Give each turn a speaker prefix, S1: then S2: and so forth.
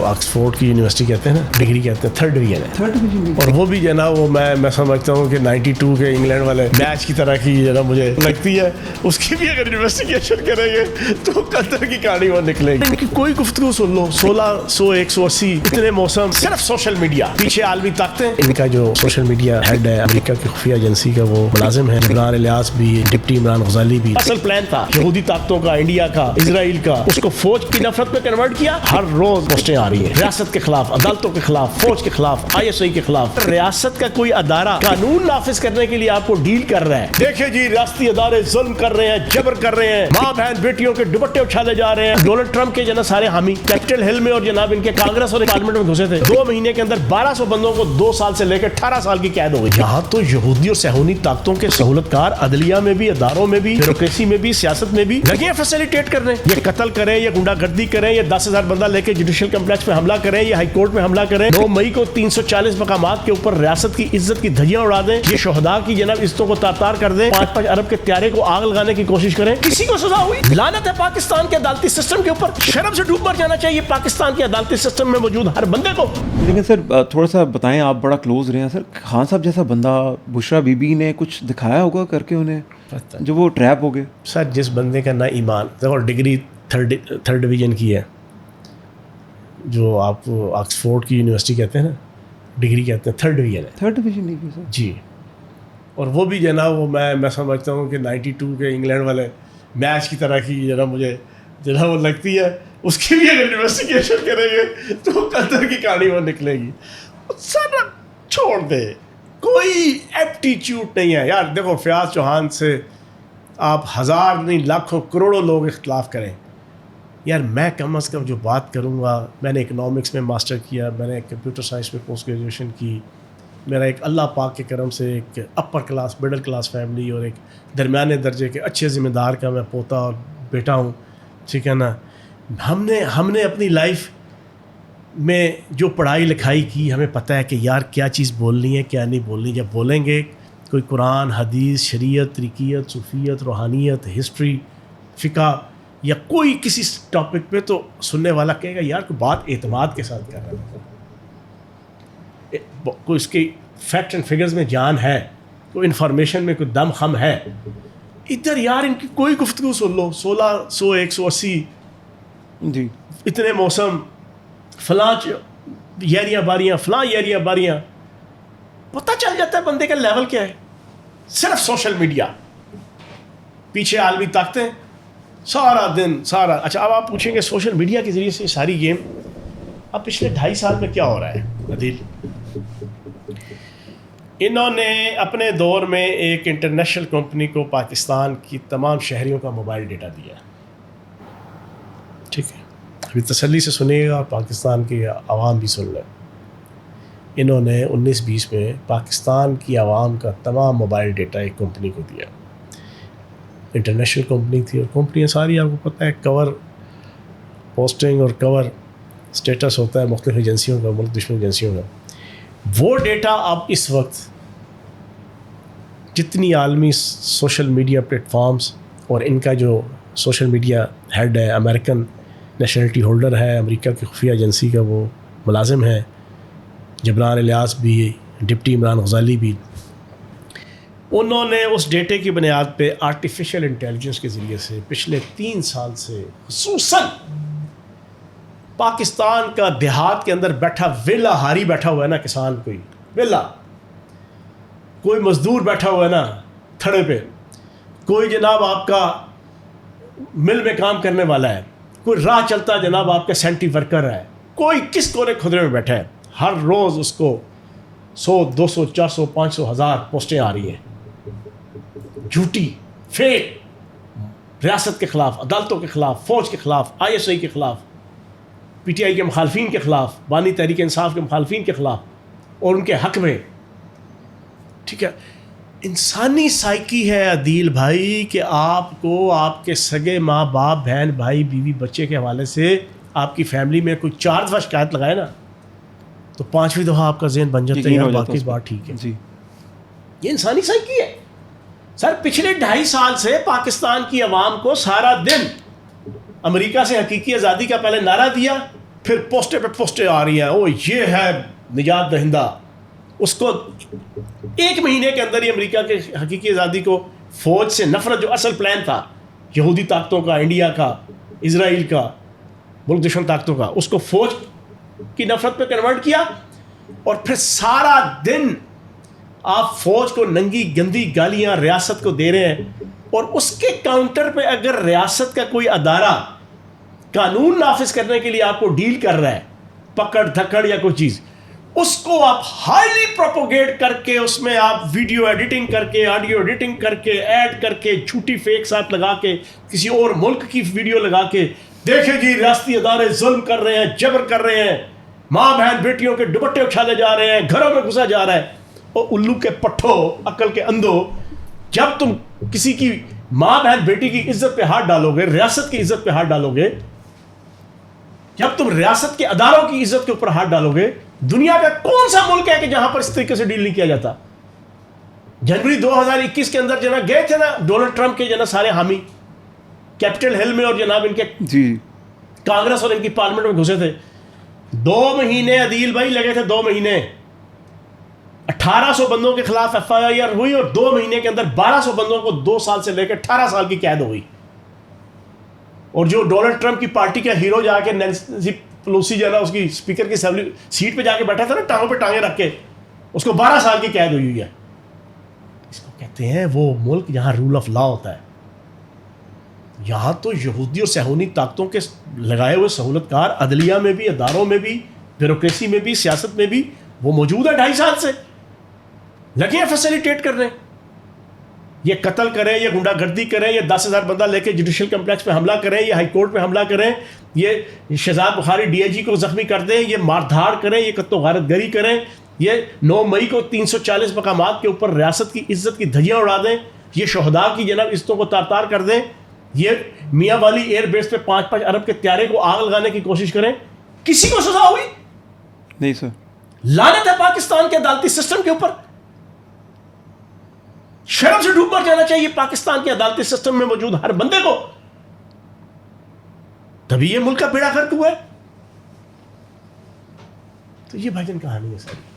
S1: Oxford کی university کہتے ہیں نا, ڈگری کہتے ہیں, 3rd ڈویژن ہے, اور وہ بھی جو ہے نا وہ میں سمجھتا ہوں کہ 92 کے انگلینڈ والے میچ کی طرح کی جو ہے نا مجھے لگتی ہے. اس کی بھی اگر انویسٹیگیشن کریں گے تو قطر کی کہانی وہ نکلے گی. ان کی کوئی گفتگو سن لو, 1600 180 اتنے موسم, صرف سوشل میڈیا پیچھے عالمی طاقتیں. ان کا جو سوشل میڈیا ہیڈ ہے امریکہ کی خفیہ ایجنسی کا وہ ملازم ہے, عمران الیاس بھی, ڈپٹی عمران غزالی بھی. اصل پلان تھا یہودی طاقتوں کا, انڈیا کا, اسرائیل کا, اس کو فوج کی نفرت میں کنورٹ کیا. ہر روز پوسٹیں آ رہی ہیں ریاست کے خلاف, عدالتوں کے خلاف, فوج کے خلاف, ISI کے خلاف. ریاست کا کوئی ادارہ قانون نافذ کرنے کے لیے آپ کو ڈیل کر رہا ہے. دیکھیں جی ریاستی ادارے ظلم کر رہے ہیں, جبر کر رہے ہیں, ماں بہن بیٹیوں کے دوپٹے اچھالے جا رہے ہیں. ڈونلڈ ٹرمپ کے جناب سارے حامی کیپٹل ہل میں اور جناب ان کے کانگریس اور پارلیمنٹ میں گھسے تھے. 2 مہینے کے اندر 1200 بندوں کو 2 سال سے لے کے 18 سال کی قید ہو گئی. یہاں تو یہودی اور صہیونی طاقتوں کے سہولت کار عدلیہ میں بھی, اداروں میں بھی, بیوروکریسی میں بھی, سیاست میں بھی لگے ہیں فیسیلیٹیٹ کرنے. یہ قتل کریں, یہ گنڈا گردی کریں, یہ 10,000 بندہ لے کے جوڈیشل کمپلیکس میں حملہ کریں, یہ ہائی کورٹ میں حملہ کریں. 9 مئی کو 340 مقامات کے اوپر ریاست کی عزت کی دھجیاں اڑا دیں, یہ شہداء کی جناب عزتوں کو تار کر دیں, 5 ارب کے طیارے کو آگ لگانے کی کوشش کریں. کسی کو سزا ہوئی؟ لعنت ہے پاکستان کے عدالتی سسٹم کے اوپر. شرم سے ڈوب مر جانا چاہیے پاکستان کے عدالتی سسٹم میں موجود ہر بندے کو.
S2: لیکن سر تھوڑا سا بتائیں, آپ بڑا کلوز رہے ہیں سر, خان صاحب جیسا بندہ بشرا بی بی نے کچھ دکھایا ہوگا کر کے انہیں جو وہ ٹریپ ہو گئے؟
S1: سر جس بندے کا نہ ایمان, دیکھو ڈگری 3rd ڈویژن کی ہے, جو آپ آکسفورڈ کی یونیورسٹی کہتے ہیں نا, ڈگری کہتے ہیں, 3rd ڈویژن ہے.
S2: 3rd ڈویژن نہیں کی سر
S1: جی, اور وہ بھی جو ہے نا وہ میں سمجھتا ہوں کہ 92 کے انگلینڈ والے میچ کی طرح کی جو ہے نا مجھے جو ہے نا وہ لگتی ہے. اس کی بھی اگر انویسٹیگیشن کریں گے تو قطر کی کہانی وہ نکلے گی. سر چھوڑ دے, کوئی ایپٹیچیوڈ نہیں ہے یار. دیکھو فیاض چوہان سے آپ 1000 نہیں لاکھوں کروڑوں لوگ اختلاف کریں یار, میں کم از کم جو بات کروں گا, میں نے اکنامکس میں ماسٹر کیا, میں نے کمپیوٹر سائنس میں پوسٹ گریجویشن کی, میرا ایک اللہ پاک کے کرم سے ایک upper class middle class family اور ایک درمیانے درجے کے اچھے ذمہ دار کا میں پوتا اور بیٹا ہوں, ٹھیک ہے نا. ہم نے اپنی لائف میں جو پڑھائی لکھائی کی, ہمیں پتہ ہے کہ یار کیا چیز بولنی ہے کیا نہیں بولنی. جب بولیں گے کوئی قرآن, حدیث, شریعت, طریقیت, صوفیت, روحانیت, ہسٹری, فقہ یا کوئی کسی ٹاپک پہ, تو سننے والا کہے گا یار کوئی بات اعتماد کے ساتھ کر رہا ہے, کوئی اس کی فیکٹ اینڈ فگرز میں جان ہے, کوئی انفارمیشن میں کوئی دم خم ہے. ادھر یار ان کی کوئی گفتگو سن لو, 1600 180
S2: جی
S1: اتنے موسم, فلاں یاریاں باریاں, فلاں یاریاں باریاں, پتہ چل جاتا ہے بندے کا لیول کیا ہے. صرف سوشل میڈیا پیچھے عالمی طاقتیں, سارا دن سارا. اچھا اب آپ پوچھیں گے سوشل میڈیا کے ذریعے سے ساری گیم, اب پچھلے 2.5 سال میں کیا ہو رہا ہے عدیل؟ انہوں نے اپنے دور میں ایک انٹرنیشنل کمپنی کو پاکستان کی تمام شہریوں کا موبائل ڈیٹا دیا, ٹھیک ہے, ابھی تسلی سے سنیے گا, پاکستان کی عوام بھی سن لیں. انہوں نے 19-20 میں پاکستان کی عوام کا تمام موبائل ڈیٹا ایک کمپنی کو دیا. انٹرنیشنل کمپنی تھی, اور کمپنیاں ساری آپ کو پتہ ہے کور پوسٹنگ اور کور اسٹیٹس ہوتا ہے مختلف ایجنسیوں کا, ملک دشمن ایجنسیوں کا. وہ ڈیٹا اب اس وقت جتنی عالمی سوشل میڈیا پلیٹ فارمز, اور ان کا جو سوشل میڈیا ہیڈ ہے امریکن نیشنلٹی ہولڈر ہے, امریکہ کی خفیہ ایجنسی کا وہ ملازم ہے, عمران الیاس بھی, ڈپٹی عمران غزالی بھی, انہوں نے اس ڈیٹے کی بنیاد پہ آرٹیفیشیل انٹیلیجنس کے ذریعے سے پچھلے 3 سال سے خصوصاً پاکستان کا دیہات کے اندر بیٹھا ویلا ہاری بیٹھا ہوا ہے نا کسان, کوئی ویلا, کوئی مزدور بیٹھا ہوا ہے نا تھڑے پہ, کوئی جناب آپ کا مل میں کام کرنے والا ہے, کوئی راہ چلتا جناب آپ کا سینٹری ورکر ہے, کوئی کس کونے خدرے میں بیٹھا ہے. ہر روز اس کو 100 200 400 500 1000 پوسٹیں آ رہی ہیں جھوٹی, فیک, ریاست کے خلاف, عدالتوں کے خلاف, فوج کے خلاف, ISI کے خلاف, PTI کے مخالفین کے خلاف, بانی تحریک انصاف کے مخالفین کے خلاف, اور ان کے حق میں. ٹھیک ہے, انسانی سائیکی ہے عدیل بھائی کہ آپ کو آپ کے سگے ماں باپ, بہن بھائی, بیوی بچے کے حوالے سے آپ کی فیملی میں کوئی 4 دفعہ شکایت لگائے نا, تو 5ویں دفعہ آپ کا ذہن بن جاتا ہے یار باقی بات ٹھیک ہے.
S2: جی
S1: یہ انسانی سائیکی ہے. سر پچھلے 2.5 سال سے پاکستان کی عوام کو سارا دن امریکہ سے حقیقی آزادی کا پہلے نعرہ دیا, پھر پوسٹیں پہ پوسٹیں آ رہی ہیں, او یہ ہے نجات دہندہ. اس کو 1 مہینے کے اندر ہی امریکہ کے حقیقی آزادی کو فوج سے نفرت, جو اصل پلان تھا یہودی طاقتوں کا, انڈیا کا, اسرائیل کا, ملک دشمن طاقتوں کا, اس کو فوج کی نفرت پہ کنورٹ کیا. اور پھر سارا دن آپ فوج کو ننگی گندی گالیاں ریاست کو دے رہے ہیں, اور اس کے کاؤنٹر پہ اگر ریاست کا کوئی ادارہ قانون نافذ کرنے کے لیے آپ کو ڈیل کر رہا ہے, پکڑ دھکڑ یا کوئی چیز, اس کو آپ ہائیلی پروپوگیٹ کر کے, اس میں آپ ویڈیو ایڈیٹنگ کر کے, آڈیو ایڈیٹنگ کر کے, ایڈ کر کے, جھوٹی فیک ساتھ لگا کے, کسی اور ملک کی ویڈیو لگا کے, دیکھیں جی ریاستی ادارے ظلم کر رہے ہیں, جبر کر رہے ہیں, ماں بہن بیٹیوں کے دوپٹے اچھالے جا رہے ہیں, گھروں میں گھسا جا رہا ہے. اور الو کے پٹھو, عقل کے اندھو, جب تم کسی کی ماں بہن بیٹی کی عزت پہ ہاتھ ڈالو گے, ریاست کی عزت پہ ہاتھ ڈالو گے, جب تم ریاست کے اداروں کی عزت کے اوپر ہاتھ ڈالو گے, دنیا کا کون سا ملک ہے کہ جہاں پر اس طریقے سے ڈیل نہیں کیا جاتا؟ جنوری 2021 کے اندر جناب گئے تھے نا ڈونلڈ ٹرمپ کے جناب سارے حامی کیپٹل ہل میں, اور جناب ان کے
S2: جی
S1: کانگریس اور ان کی پارلیمنٹ میں گھسے تھے. 2 مہینے عدیل بھائی لگے تھے, 2 مہینے, 1800 بندوں کے خلاف FIR ہوئی, اور 2 مہینے کے اندر 1200 بندوں کو 2 سال سے لے کے 18 سال کی قید ہوئی. اور جو ڈونلڈ ٹرمپ کی پارٹی کا ہیرو جا کے نینسی پلوسی جو ہے نا اس کی اسپیکر کی اسمبلی سیٹ پہ جا کے بیٹھا تھا نا, ٹانگوں پہ ٹانگیں رکھ کے, اس کو 12 سال کی قید ہوئی ہے. اس کو کہتے ہیں وہ ملک جہاں رول آف لا ہوتا ہے. یہاں تو یہودی اور صہیونی طاقتوں کے لگائے ہوئے سہولت کار عدلیہ میں بھی, اداروں میں بھی, بیوروکریسی میں بھی, سیاست میں بھی وہ موجود ہے 2.5 سال سے, لگے ہیں فیسیلیٹیٹ کرنے. یہ قتل کریں, یہ غنڈہ گردی کریں, یہ 10,000 بندہ لے کے جوڈیشل کمپلیکس پہ حملہ کریں, یہ ہائی کورٹ پہ حملہ کریں, یہ شہزاد بخاری DIG کو زخمی کر دیں, یہ مار دھاڑ کریں, یہ قتل و غارت گری کریں, یہ 9 مئی کو 340 مقامات کے اوپر ریاست کی عزت کی دھجیاں اڑا دیں, یہ شہداء کی جناب عزتوں کو تار تار کر دیں, یہ میاں والی ایئر بیس پہ 5-5 ارب کے طیارے کو آگ لگانے کی کوشش کریں. کسی کو سزا ہوئی
S2: نہیں سر.
S1: لعنت ہے پاکستان کے عدالتی سسٹم کے اوپر. شرم سے ڈوب مر جانا چاہیے پاکستان کے عدالتی سسٹم میں موجود ہر بندے کو, تبھی یہ ملک کا بیڑا غرق ہوا ہے. تو یہ بھائی جان کہانی ہے سر.